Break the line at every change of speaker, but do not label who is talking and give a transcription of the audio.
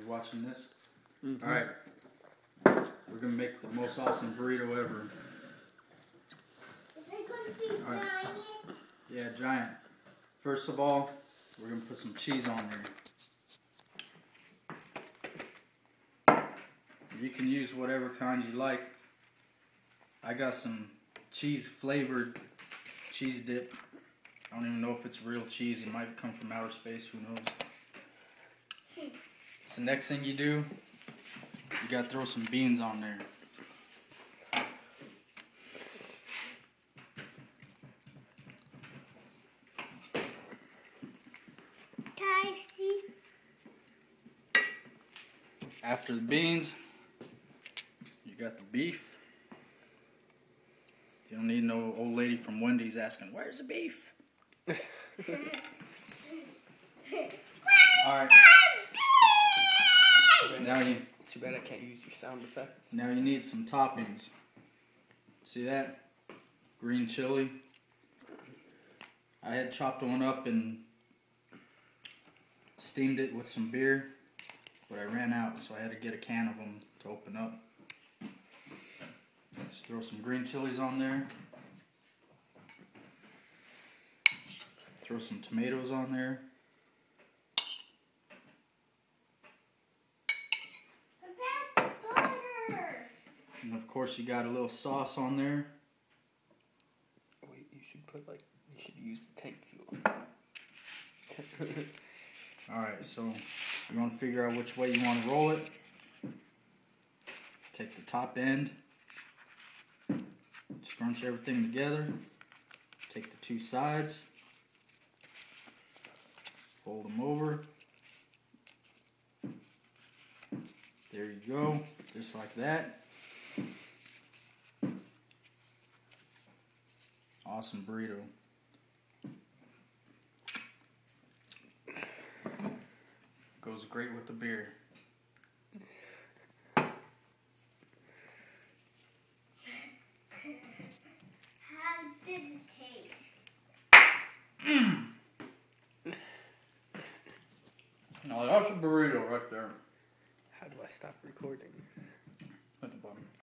watching this.
Mm-hmm.
Alright. We're going to make the most awesome burrito ever.
Is it going to be giant?
Yeah, giant. First of all, we're going to put some cheese on there. You can use whatever kind you like. I got some cheese flavored cheese dip. I don't even know if it's real cheese. It might come from outer space. Who knows? So next thing you do, you got to throw some beans on there.
Can I see?
After the beans, you got the beef. You don't need no old lady from Wendy's asking, "Where's the beef?" Alright. Now you
Too bad I can't use your sound effects.
Now you need some toppings. See that? Green chili. I had chopped one up and steamed it with some beer, but I ran out, so I had to get a can of them to open up. Just throw some green chilies on there. Throw some tomatoes on there. And of course you got a little sauce on there.
Wait, you should use the tank fuel.
Alright, so you want to figure out which way you want to roll it. Take the top end. Scrunch everything together. Take the two sides. Fold them over. There you go, just like that. Awesome burrito. Goes great with the beer.
How does it taste?
Now that's a burrito right there.
How do I stop recording?
At the bottom.